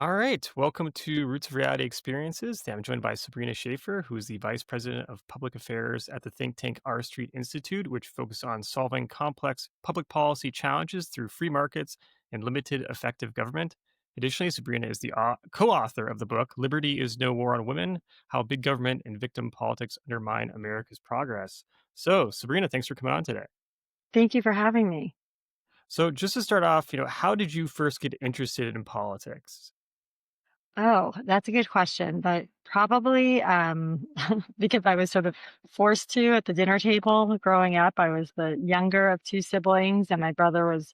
All right. Welcome to Roots of Reality Experiences. I'm joined by Sabrina Schaeffer, who is the Vice President of Public Affairs at the think tank R Street Institute, which focuses on solving complex public policy challenges through free markets and limited effective government. Additionally, Sabrina is the co author of the book, Liberty is No War on Women: How Big Government and Victim Politics Undermine America's Progress. So, Sabrina, thanks for coming on today. Thank you for having me. So, just to start off, how did you first get interested in politics? Oh, that's a good question, but probably because I was sort of forced to at the dinner table growing up. I was the younger of two siblings, and my brother was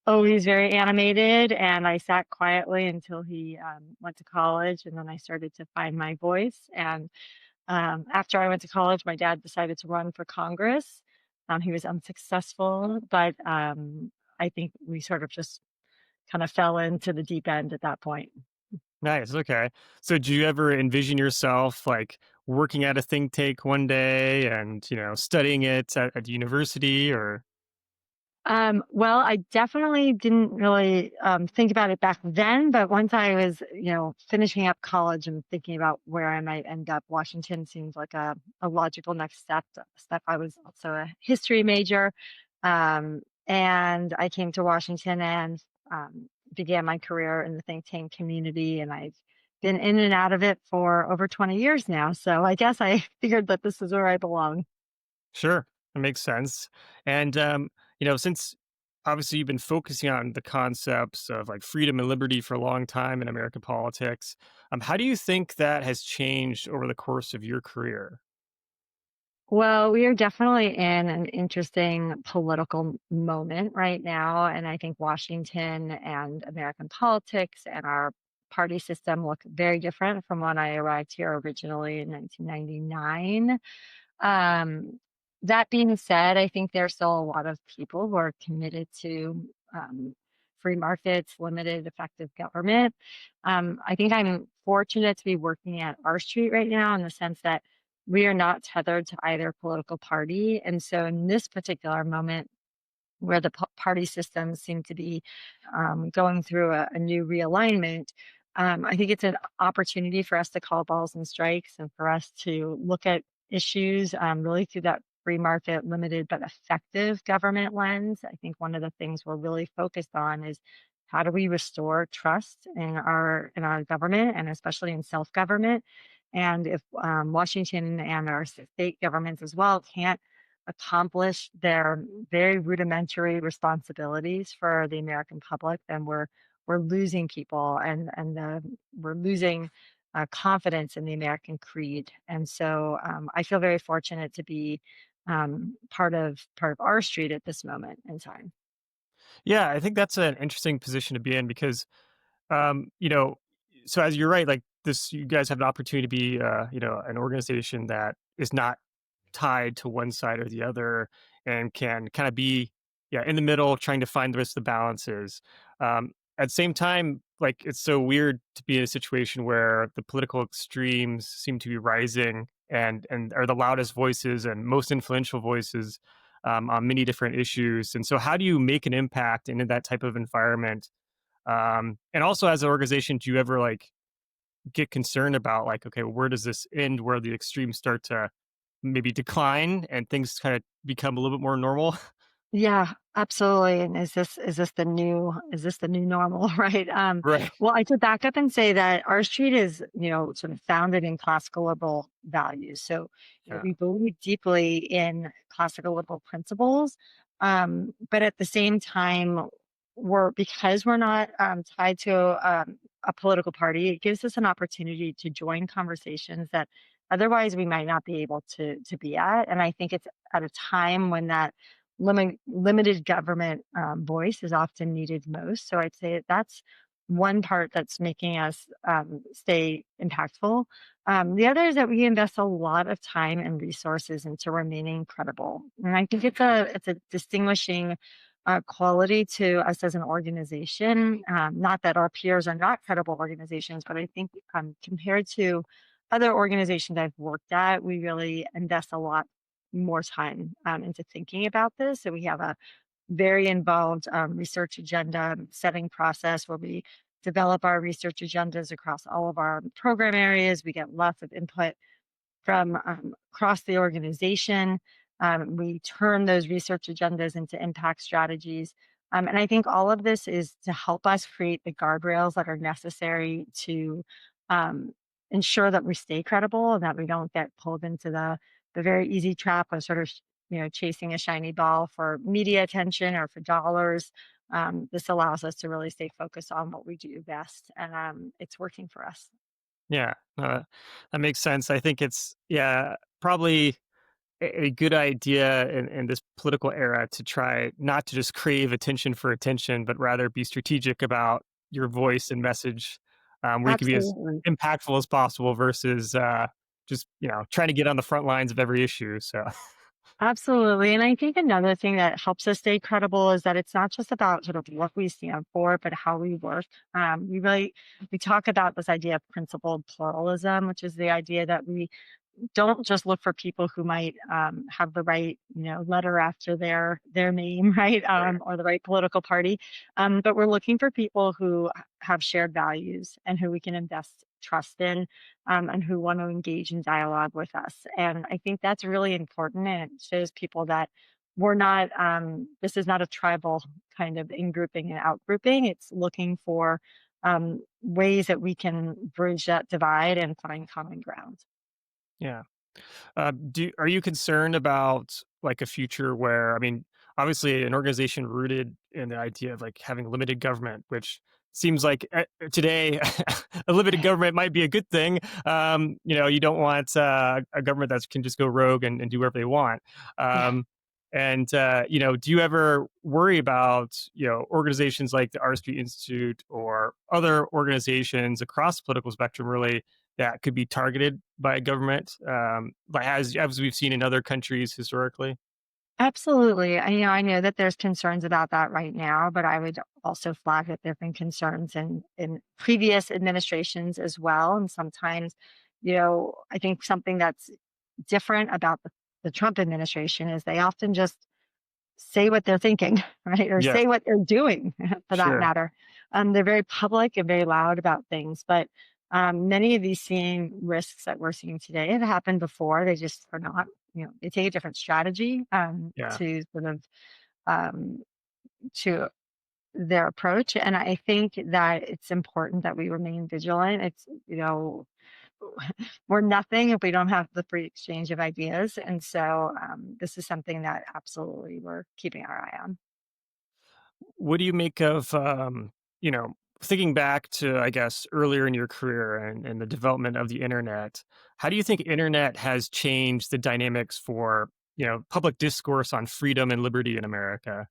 always very animated, and I sat quietly until he went to college, and then I started to find my voice. And after I went to college, my dad decided to run for Congress. He was unsuccessful, but I think we sort of just kind of fell into the deep end at that point. Nice, okay. So do you ever envision yourself, like, working at a think tank one day and, studying it at university or Well, I definitely didn't really think about it back then, but once I was, finishing up college and thinking about where I might end up, Washington seems like a logical next step. I was also a history major, and I came to Washington and began my career in the think tank community, and I've been in and out of it for over 20 years now. So I guess I figured that this is where I belong. Sure, it makes sense. And, since obviously you've been focusing on the concepts of, like, freedom and liberty for a long time in American politics, how do you think that has changed over the course of your career? Well, we are definitely in an interesting political moment right now. And I think Washington and American politics and our party system look very different from when I arrived here originally in 1999. Um, that being said, I think there's still a lot of people who are committed to free markets, limited effective government. I think I'm fortunate to be working at R Street right now in the sense that we are not tethered to either political party. And so, in this particular moment, where the party systems seem to be going through a new realignment, I think it's an opportunity for us to call balls and strikes and for us to look at issues really through that free market, limited but effective government lens. I think one of the things we're really focused on is how do we restore trust in our government and especially in self government. And if Washington and our state governments as well can't accomplish their very rudimentary responsibilities for the American public, then we're losing people and we're losing confidence in the American creed. And so I feel very fortunate to be part of our street at this moment in time. Yeah, I think that's an interesting position to be in because Um, you know, so as you're right, like this, you guys have an opportunity to be, an organization that is not tied to one side or the other and can kind of be, yeah, in the middle, trying to find the rest of the balances. At the same time, like it's so weird to be in a situation where the political extremes seem to be rising and are the loudest voices and most influential voices on many different issues. And so, how do you make an impact in that type of environment? And also as an organization, do you ever like get concerned about like, okay, where does this end where the extremes start to maybe decline and things kind of become a little bit more normal? Yeah, absolutely. And is this the new normal, right? Right. Well, I could back up and say that our street is, sort of founded in classical liberal values. So, Yeah. we believe deeply in classical liberal principles. But at the same time, because we're not tied to a political party, it gives us an opportunity to join conversations that otherwise we might not be able to be at. And I think it's at a time when that limited government voice is often needed most. So I'd say that's one part that's making us stay impactful. The other is that we invest a lot of time and resources into remaining credible, and I think it's a distinguishing quality to us as an organization. Not that our peers are not credible organizations, but I think compared to other organizations I've worked at, we really invest a lot more time into thinking about this. So we have a very involved research agenda setting process where we develop our research agendas across all of our program areas. We get lots of input from across the organization. We turn those research agendas into impact strategies. And I think all of this is to help us create the guardrails that are necessary to um, ensure that we stay credible and that we don't get pulled into the very easy trap of sort of chasing a shiny ball for media attention or for dollars. This allows us to really stay focused on what we do best, and it's working for us. Yeah, that makes sense. I think it's, yeah, probably a good idea in this political era to try not to just crave attention for attention, but rather be strategic about your voice and message, where you can be as Absolutely. impactful as possible versus just trying to get on the front lines of every issue. So Absolutely. And I think another thing that helps us stay credible is that it's not just about sort of what we stand for, but how we work. We talk about this idea of principled pluralism, which is the idea that we don't just look for people who might have the right, letter after their name, right, right. or the right political party, but we're looking for people who have shared values and who we can invest trust in, and who want to engage in dialogue with us. And I think that's really important, and it shows people that we're not. This is not a tribal kind of in grouping and out grouping. It's looking for ways that we can bridge that divide and find common ground. Yeah. Are you concerned about like a future where, I mean, obviously an organization rooted in the idea of like having limited government, which seems like today a limited government might be a good thing. You don't want a government that can just go rogue and do whatever they want. Yeah. Um, and do you ever worry about organizations like the RSP Institute or other organizations across the political spectrum really that could be targeted by a government, like as we've seen in other countries historically? Absolutely. I know that there's concerns about that right now, but I would also flag that there have been concerns in previous administrations as well. And sometimes, I think something that's different about the Trump administration is they often just say what they're thinking, right? Or Yes, say what they're doing for that sure. matter. They're very public and very loud about things, but many of these same risks that we're seeing today have happened before. They just are not, they take a different strategy Yeah. to sort of um, to their approach. And I think that it's important that we remain vigilant. We're nothing if we don't have the free exchange of ideas. And so this is something that absolutely we're keeping our eye on. What do you make of, thinking back to, I guess, earlier in your career and the development of the internet? How do you think internet has changed the dynamics for, public discourse on freedom and liberty in America?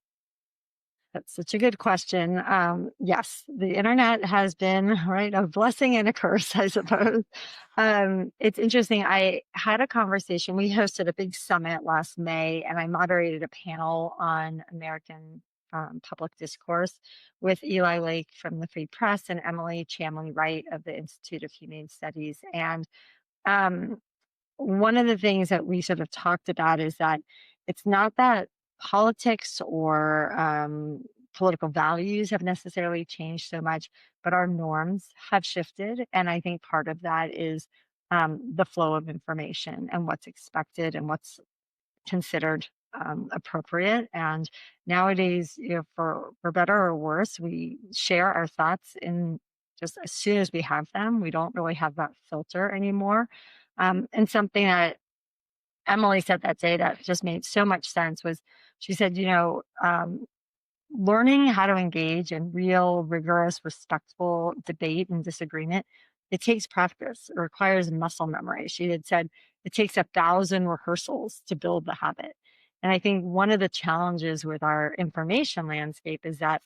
That's such a good question. Yes, the internet has been right a blessing and a curse, I suppose. It's interesting. I had a conversation. We hosted a big summit last May, and I moderated a panel on American public discourse with Eli Lake from the Free Press and Emily Chamley Wright of the Institute of Humane Studies. And um, one of the things that we sort of talked about is that it's not that politics or political values have necessarily changed so much, but our norms have shifted. And I think part of that is the flow of information and what's expected and what's considered appropriate. And nowadays, for better or worse, we share our thoughts in just as soon as we have them. We don't really have that filter anymore. And something that Emily said that day that just made so much sense was she said, learning how to engage in real, rigorous, respectful debate and disagreement, it takes practice. It requires muscle memory. She had said it takes 1,000 rehearsals to build the habit. And I think one of the challenges with our information landscape is that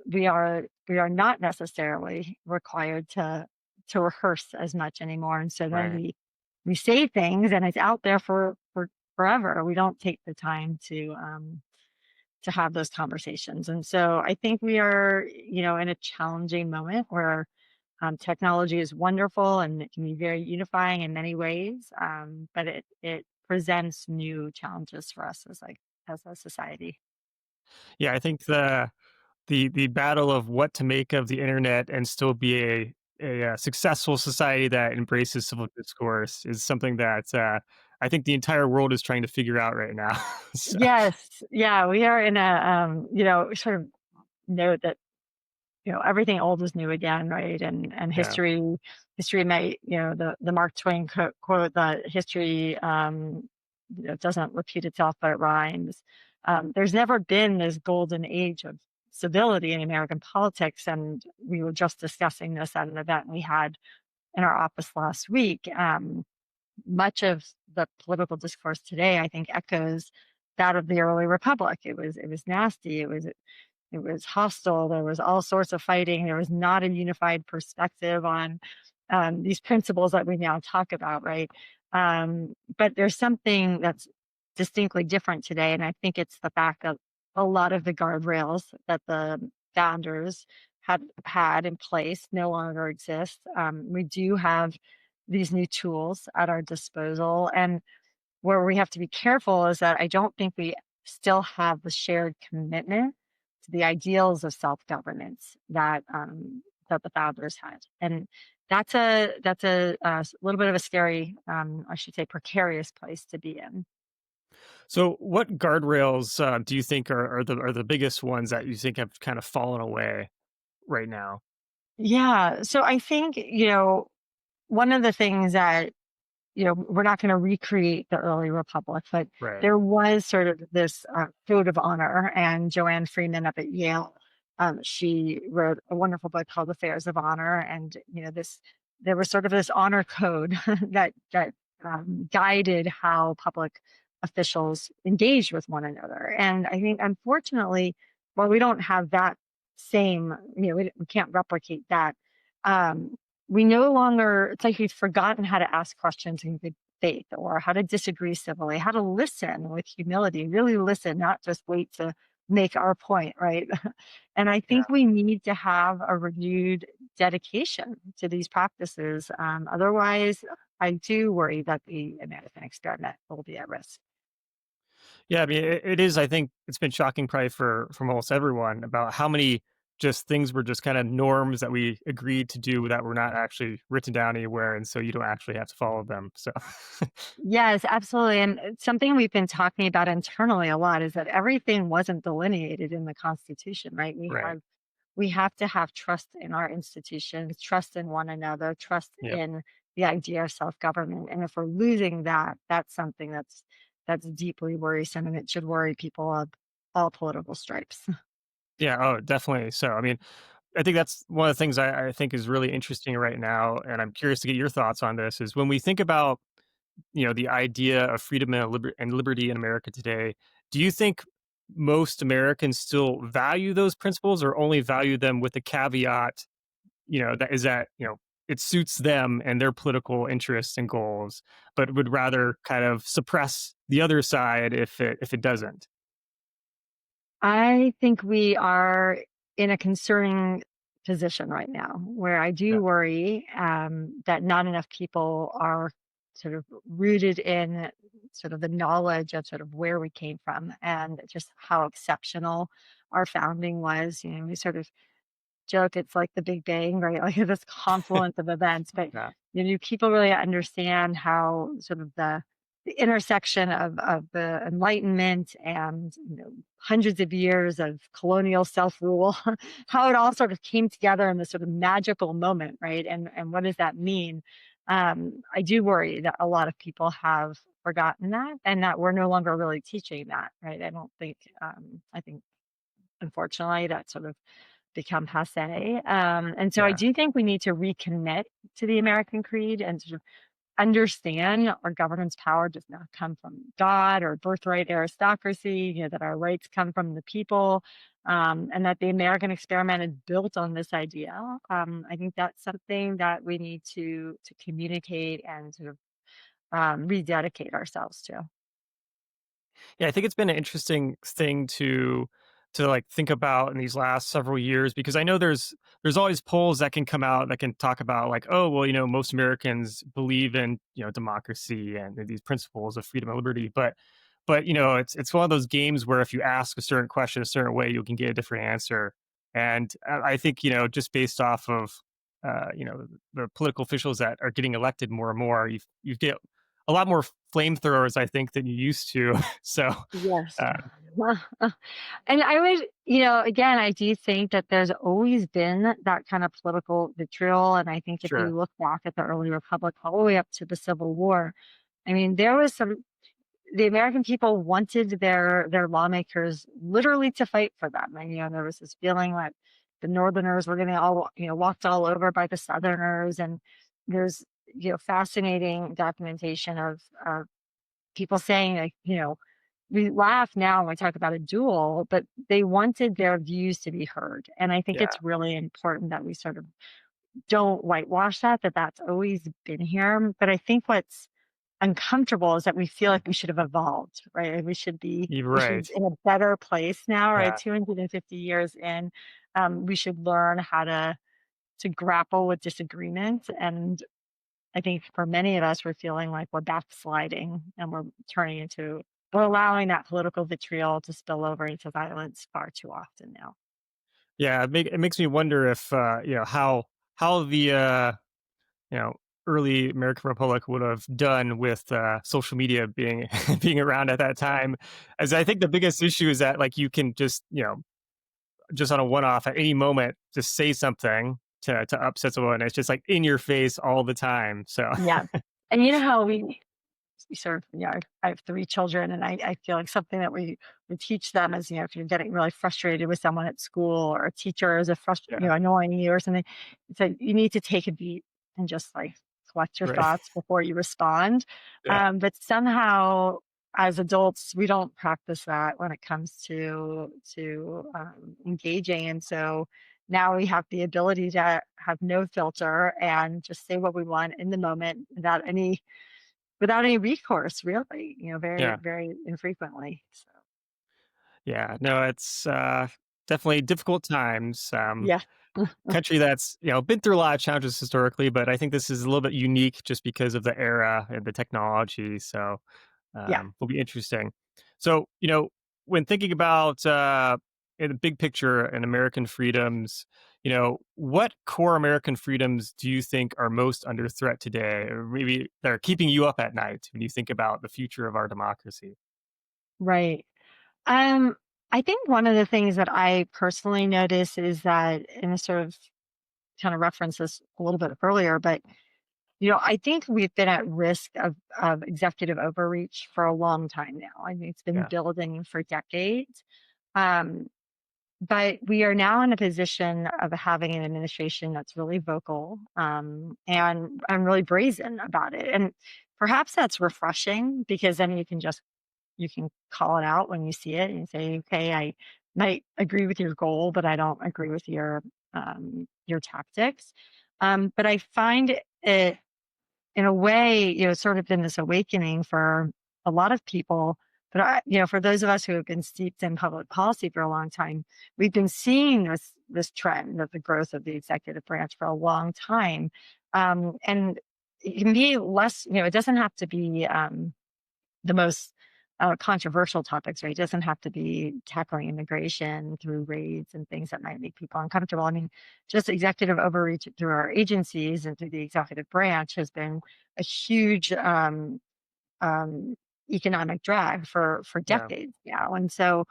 we are not necessarily required to rehearse as much anymore. And so then Right. we say things and it's out there for forever. We don't take the time to have those conversations. And so I think we are, in a challenging moment where technology is wonderful and it can be very unifying in many ways, but it presents new challenges for us as a society. Yeah, I think the battle of what to make of the internet and still be a successful society that embraces civil discourse is something that I think the entire world is trying to figure out right now. So Yes, yeah, we are in a, sort of note that, everything old is new again, right? And yeah, history may, the Mark Twain quote that history, doesn't repeat itself, but it rhymes. There's never been this golden age of civility in American politics, and we were just discussing this at an event we had in our office last week. Much of the political discourse today, I think, echoes that of the early republic. It was nasty. It was hostile. There was all sorts of fighting. There was not a unified perspective on these principles that we now talk about, right? But there's something that's distinctly different today, and I think it's the fact that a lot of the guardrails that the founders had in place no longer exist. We do have these new tools at our disposal, and where we have to be careful is that I don't think we still have the shared commitment to the ideals of self-governance that the founders had, and that's a little bit of a scary, I should say, precarious place to be in. so what guardrails do you think are the biggest ones that you think have kind of fallen away right now? Yeah, so I think one of the things that we're not going to recreate the early republic, but Right. there was sort of this code of honor. And Joanne Freeman up at Yale, she wrote a wonderful book called Affairs of Honor. And there was sort of this honor code that guided how public officials engaged with one another. And I think, unfortunately, while we don't have that same, we can't replicate that. Um, we no longer, it's like we've forgotten how to ask questions in good faith, or how to disagree civilly, how to listen with humility, really listen, not just wait to make our point, right? And I think we need to have a renewed dedication to these practices. Otherwise, I do worry that the American experiment will be at risk. Yeah, I mean, it is. I think it's been shocking, probably for almost everyone, about how many just things were just kind of norms that we agreed to do that were not actually written down anywhere, and so you don't actually have to follow them. So, Yes, absolutely. And something we've been talking about internally a lot is that everything wasn't delineated in the Constitution, right? right. We have to have trust in our institutions, trust in one another, trust Yep. in the idea of self-government. And if we're losing that, that's something that's deeply worrisome, and it should worry people of all political stripes. Yeah. Oh, definitely. So, I mean, I think that's one of the things I think is really interesting right now, and I'm curious to get your thoughts on this. Is when we think about the idea of freedom and liberty in America today, do you think most Americans still value those principles, or only value them with the caveat, that it suits them and their political interests and goals, but would rather kind of suppress the other side if it doesn't? I think we are in a concerning position right now, where I Yeah. do worry that not enough people are sort of rooted in sort of the knowledge of sort of where we came from and just how exceptional our founding was. We sort of joke it's like the Big Bang, right? Like this confluence of events, but Yeah. people really understand how sort of the intersection of the Enlightenment and hundreds of years of colonial self rule, how it all sort of came together in this sort of magical moment, right? And what does that mean? I do worry that a lot of people have forgotten that, and that we're no longer really teaching that, right? I don't think. I think, unfortunately, that sort of become passe. And so I Yeah. do think we need to recommit to the American creed and sort of understand our governance power does not come from God or birthright aristocracy, that our rights come from the people, and that the American experiment is built on this idea. I think that's something that we need to communicate and sort of rededicate ourselves to. Yeah, I think it's been an interesting thing to like think about in these last several years, because I know there's always polls that can come out that can talk about, like, oh well, most Americans believe in democracy and these principles of freedom and liberty, but it's one of those games where if you ask a certain question a certain way, you can get a different answer. And I think, just based off of, the political officials that are getting elected more and more, you get a lot more flamethrowers, I think, than you used to. So, Yes. uh, And I would, again, I do think that there's always been that kind of political vitriol. And I think if you sure. look back at the early republic all the way up to the Civil War, I mean, there was the American people wanted their lawmakers literally to fight for them. And there was this feeling that the Northerners were getting all walked all over by the Southerners. And there's fascinating documentation of people saying, like, we laugh now when we talk about a duel, but they wanted their views to be heard. And I think Yeah. it's really important that we sort of don't whitewash that that's always been here. But I think what's uncomfortable is that we feel like we should have evolved, right? Like You're we should right. be in a better place now, right? Yeah. 250 years in, we should learn how to grapple with disagreement. And I think for many of us, we're feeling like we're backsliding and we're allowing that political vitriol to spill over into violence far too often now. Yeah. It makes me wonder if, how the, you know, early American Republic would have done with social media being being around at that time. As I think the biggest issue is that like you can just just on a one off at any moment just say something to upset someone. It's just like in your face all the time. So Yeah. And you know how we sort of, I have 3 children, and I feel like something that we teach them is, if you're getting really frustrated with someone at school, or a teacher is yeah, annoying you or something, so you need to take a beat and just like collect your right, thoughts before you respond. yeah, But somehow, as adults, we don't practice that when it comes to engaging, and so now we have the ability to have no filter and just say what we want in the moment without any recourse, really, very, yeah, very infrequently. So, yeah. No, it's definitely difficult times. yeah. Country that's been through a lot of challenges historically, but I think this is a little bit unique just because of the era and the technology. So Yeah. will be interesting. So when thinking about in the big picture and American freedoms, what core American freedoms do you think are most under threat today, or maybe that are keeping you up at night when you think about the future of our democracy? Right. Um, I think one of the things that I personally notice is that, and I sort of kind of referenced this a little bit earlier, but I think we've been at risk of executive overreach for a long time now. I mean, it's been Yeah, building for decades. Um, But we are now in a position of having an administration that's really vocal, and really brazen about it. And perhaps that's refreshing, because then you can call it out when you see it and say, okay, I might agree with your goal, but I don't agree with your tactics. But I find it, in a way, sort of been this awakening for a lot of people. But for those of us who have been steeped in public policy for a long time, we've been seeing this trend of the growth of the executive branch for a long time, and it can be less. It doesn't have to be the most controversial topics, right? It doesn't have to be tackling immigration through raids and things that might make people uncomfortable. I mean, just executive overreach through our agencies and through the executive branch has been a huge um, economic drag for yeah, decades now. And so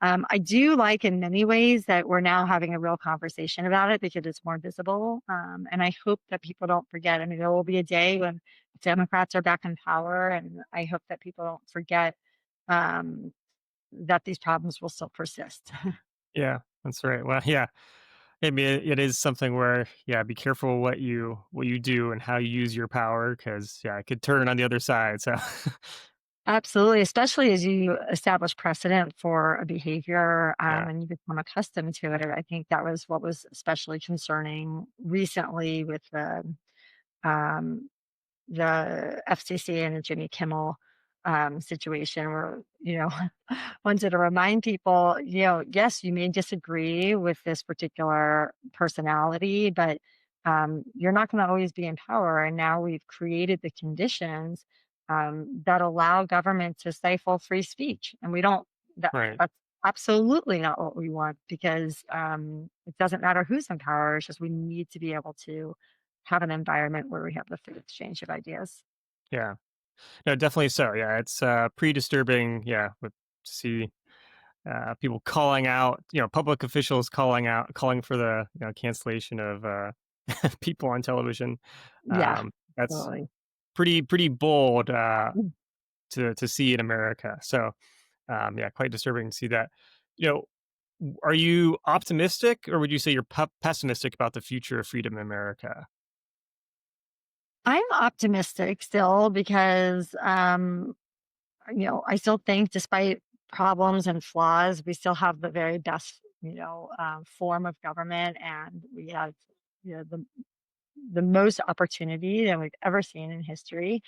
I do like, in many ways, that we're now having a real conversation about it because it's more visible. And I hope that people don't forget. I mean, there will be a day when Democrats are back in power, and I hope that people don't forget um, that these problems will still persist. yeah. That's right. Well, yeah. I mean, it is something where, yeah, be careful what you do and how you use your power, because yeah, it could turn on the other side. So, Absolutely, especially as you establish precedent for a behavior, yeah, and you become accustomed to it. I think that was what was especially concerning recently with um, the FCC and the Jimmy Kimmel situation, where wanted to remind people, yes, you may disagree with this particular personality, but you're not going to always be in power. And now we've created the conditions that allow government to stifle free speech, and we don't. That right, that's absolutely not what we want because it doesn't matter who's in power. It's just we need to be able to have an environment where we have the free exchange of ideas. Yeah. No, definitely so. Yeah, it's pretty disturbing. Yeah, with to see people calling out, public officials calling for the cancellation of people on television. Yeah, That's absolutely. pretty bold Mm. to see in America. So yeah, quite disturbing to see that. You know, are you optimistic, or would you say you're pessimistic about the future of freedom in America? I'm optimistic still because I still think despite problems and flaws, we still have the very best, form of government, and we have, the most opportunity than we've ever seen in history.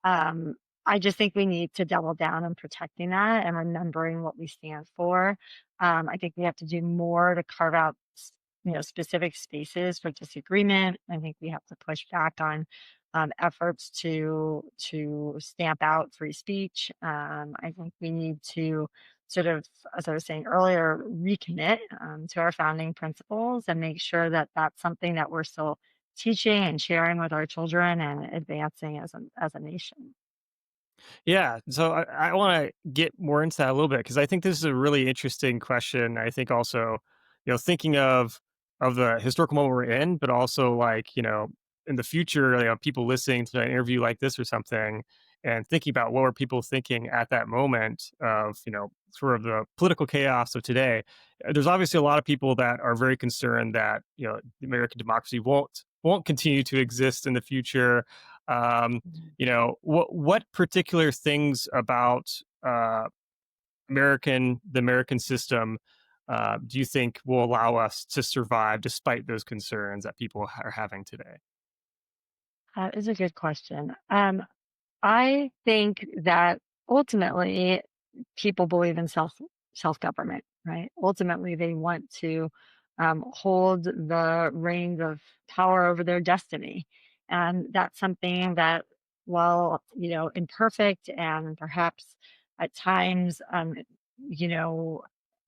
Um, I just think we need to double down on protecting that and remembering what we stand for. I think we have to do more to carve out, specific spaces for disagreement. I think we have to push back on efforts to stamp out free speech. I think we need to sort of, as I was saying earlier, recommit to our founding principles and make sure that that's something that we're still teaching and sharing with our children and advancing as a nation. Yeah, so I want to get more into that a little bit because I think this is a really interesting question. I think also, thinking of the historical moment we're in, but also like in the future, people listening to an interview like this or something, and thinking about what were people thinking at that moment of sort of the political chaos of today. There's obviously a lot of people that are very concerned that the American democracy won't continue to exist in the future. Um, Mhm. what particular things about the American system do you think will allow us to survive despite those concerns that people are having today? That is a good question. I think that ultimately people believe in self-government, right? Ultimately, they want to hold the reins of power over their destiny, and that's something that, while imperfect and perhaps at times, you know,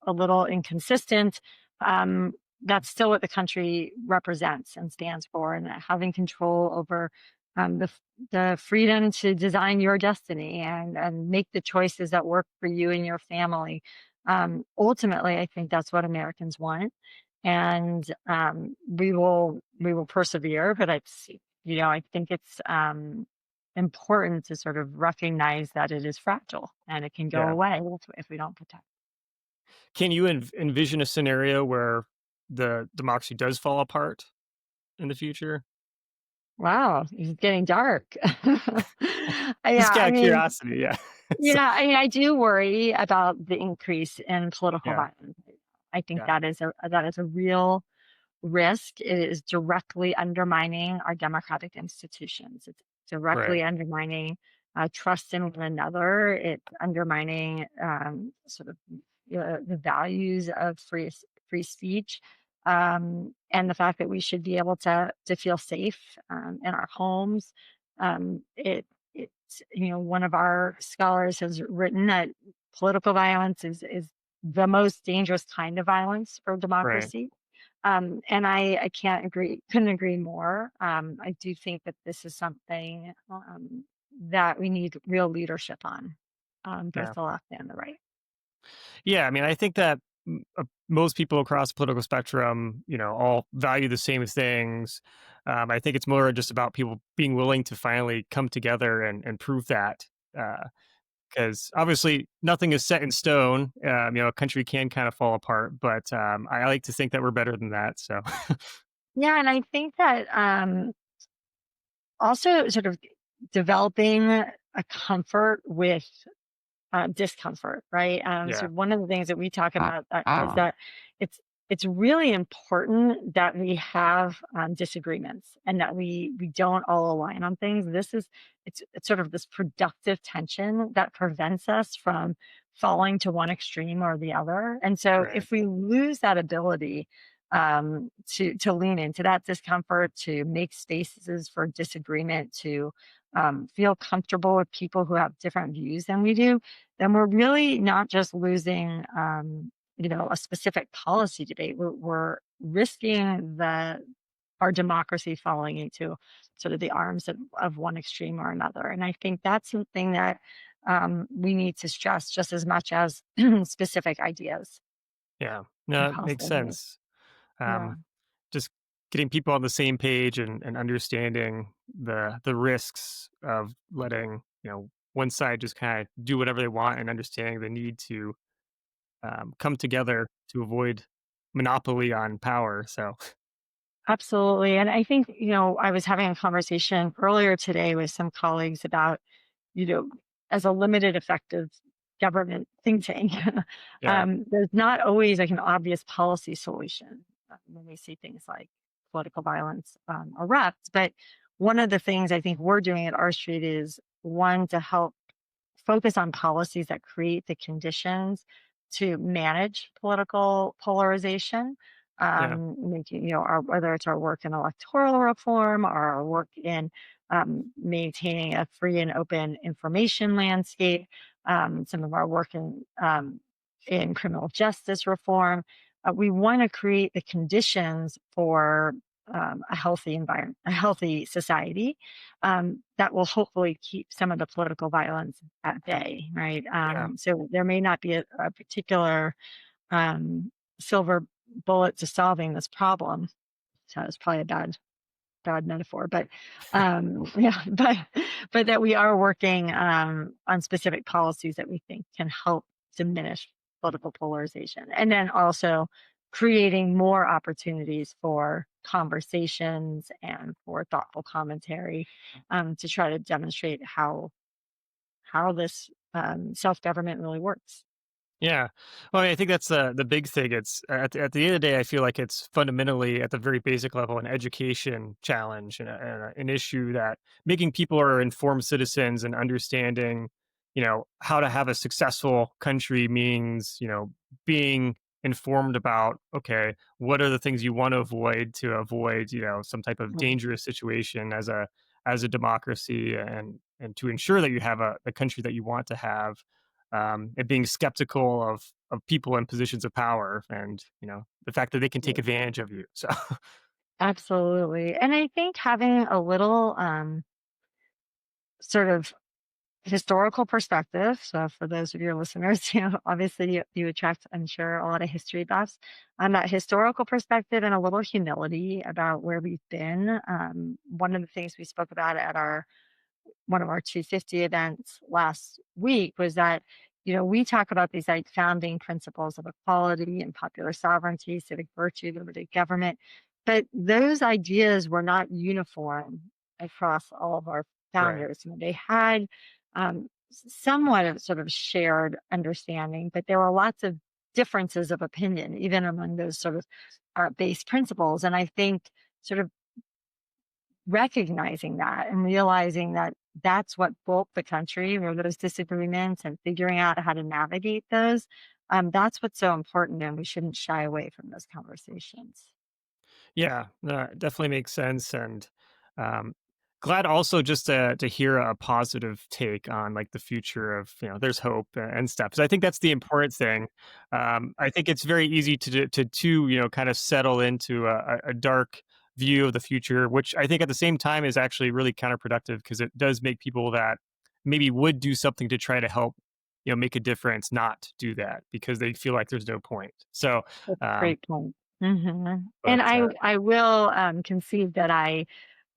a little inconsistent, um, that's still what the country represents and stands for, and having control over the freedom to design your destiny and make the choices that work for you and your family. Ultimately, I think that's what Americans want, and we will persevere. But I think it's important to sort of recognize that it is fragile and it can go Yeah. away if we don't protect. Can you envision a scenario where the democracy does fall apart in the future? Wow, it's getting dark. Yeah, Just out I of mean, curiosity. Yeah. So, yeah, I mean, I do worry about the increase in political yeah. violence. I think Yeah. that is a real risk. It is directly undermining our democratic institutions. It's Right. directly undermining trust in one another. It's undermining sort of the values of free speech, and the fact that we should be able to feel safe in our homes. It's one of our scholars has written that political violence is the most dangerous kind of violence for Right. democracy, and I couldn't agree more. I do think that this is something that we need real leadership on, both Yeah. the left and the right. Yeah, I mean, I think that most people across the political spectrum, all value the same things. I think it's more just about people being willing to finally come together and prove that. Because obviously, nothing is set in stone. A country can kind of fall apart, but I like to think that we're better than that. So, Yeah, and I think that also sort of developing a comfort with discomfort, right? So yeah, one of the things that we talk about is that it's it's really important that we have disagreements and that we don't all align on things. It's sort of this productive tension that prevents us from falling to one extreme or the other. And so right. if we lose that ability, to lean into that discomfort, to make spaces for disagreement, to feel comfortable with people who have different views than we do, then we're really not just losing, a specific policy debate. We're risking our democracy falling into sort of the arms of one extreme or another. And I think that's something that we need to stress just as much as specific ideas Yeah. and No, it makes policy. sense. Yeah, Um, just getting people on the same page and understanding the risks of letting, one side just kind of do whatever they want and understanding the need to come together to avoid monopoly on power. So, absolutely. And I think, I was having a conversation earlier today with some colleagues about, you know, as a limited effective government think tank, yeah, there's not always like an obvious policy solution when we see things like political violence erupt. But one of the things I think we're doing at our street is one to help focus on policies that create the conditions to manage political polarization. yeah, Making, whether it's our work in electoral reform or our work in maintaining a free and open information landscape, some of our work in criminal justice reform. We want to create the conditions for a healthy environment, a healthy society that will hopefully keep some of the political violence at bay, right? yeah, So there may not be a particular um, silver bullet to solving this problem. So it's probably a bad metaphor, but yeah, but that we are working on specific policies that we think can help diminish political polarization, and then also creating more opportunities for conversations and for thoughtful commentary to try to demonstrate how this self government really works. yeah. Well, I mean, I think that's the big thing. It's at the end of the day, I feel like it's fundamentally at the very basic level an education challenge and an issue that making people are informed citizens and understanding, how to have a successful country means, being informed about, okay, what are the things you want to avoid, some type of Mm, dangerous situation as a democracy, and to ensure that you have a country that you want to have, and being skeptical of people in positions of power, and the fact that they can take yeah, advantage of you. So absolutely. And I think having a little sort of historical perspective. So for those of your listeners, obviously you attract, I'm sure, a lot of history buffs. On that historical perspective and a little humility about where we've been. One of the things we spoke about at our one of our 250 events last week was that, we talk about these like founding principles of equality and popular sovereignty, civic virtue, limited government, but those ideas were not uniform across all of our right, founders. They had somewhat of sort of shared understanding, but there were lots of differences of opinion, even among those sort of base principles. And I think sort of recognizing that and realizing that that's what built the country were those disagreements and figuring out how to navigate those. That's what's so important, and we shouldn't shy away from those conversations. yeah, no, it definitely makes sense. And um, glad also just to hear a positive take on like the future of, there's hope and stuff. So I think that's the important thing. I think it's very easy to kind of settle into a dark view of the future, which I think at the same time is actually really counterproductive because it does make people that maybe would do something to try to help, make a difference, not do that because they feel like there's no point. So, That's a um, great point. And but I will concede that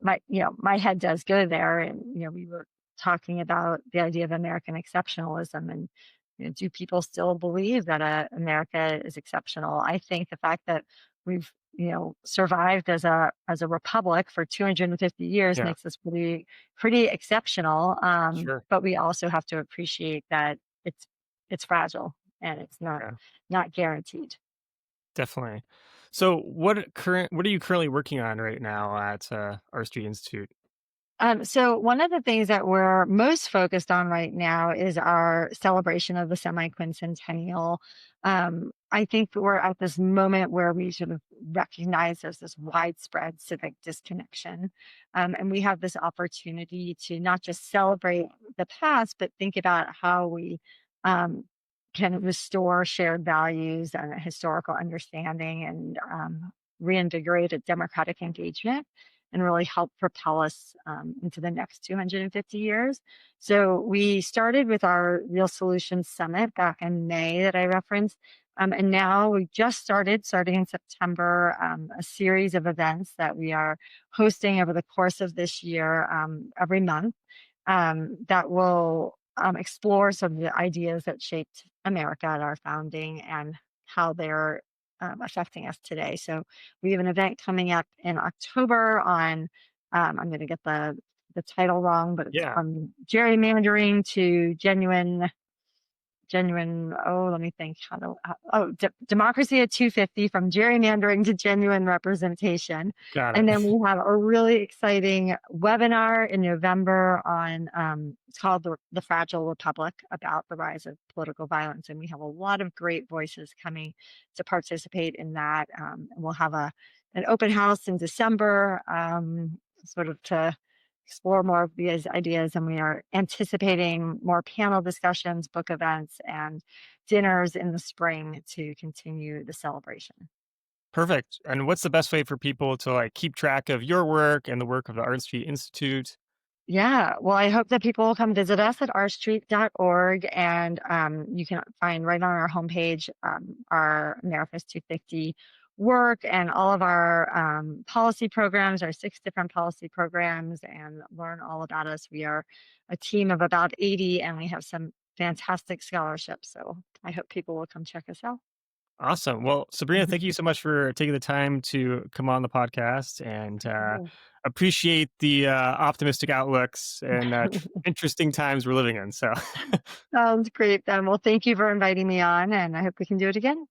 my head does go there, and we were talking about the idea of American exceptionalism, and do people still believe that America is exceptional? I think the fact that we've survived as a republic for 250 years yeah, makes us pretty exceptional. sure. But we also have to appreciate that it's fragile and it's Yeah. not guaranteed. Definitely. So, what are you currently working on right now at R Street Institute? So one of the things that we're most focused on right now is our celebration of the semi-quincentennial. I think we're at this moment where we sort of recognize there's this widespread civic disconnection. And we have this opportunity to not just celebrate the past, but think about how we um, can restore shared values and a historical understanding and reinvigorate a democratic engagement and really help propel us into the next 250 years. So we started with our Real Solutions Summit back in May that I referenced. And now we just starting in September, a series of events that we are hosting over the course of this year, every month, that will explore some of the ideas that shaped America at our founding and how they're affecting us today. So we have an event coming up in October on, I'm going to get the title wrong, but it's Yeah, from gerrymandering to genuine, oh, let me think how to democracy at 250, from gerrymandering to genuine representation. got And it. then we have a really exciting webinar in November on it's called the Fragile Republic, about the rise of political violence, and we have a lot of great voices coming to participate in that. And we'll have a an open house in December, sort of to explore more of these ideas, and we are anticipating more panel discussions, book events, and dinners in the spring to continue the celebration. Perfect. And what's the best way for people to like keep track of your work and the work of the Art Street Institute? Yeah, well, I hope that people will come visit us at rstreet.org, and you can find right on our homepage our America's 250 work and all of our policy programs, our 6 different policy programs, and learn all about us. We are a team of about 80, and we have some fantastic scholarships. So I hope people will come check us out. Awesome. Well, Sabrina, thank you so much for taking the time to come on the podcast and appreciate the optimistic outlooks and interesting times we're living in. So, Sounds great, Ben. Well, thank you for inviting me on, and I hope we can do it again.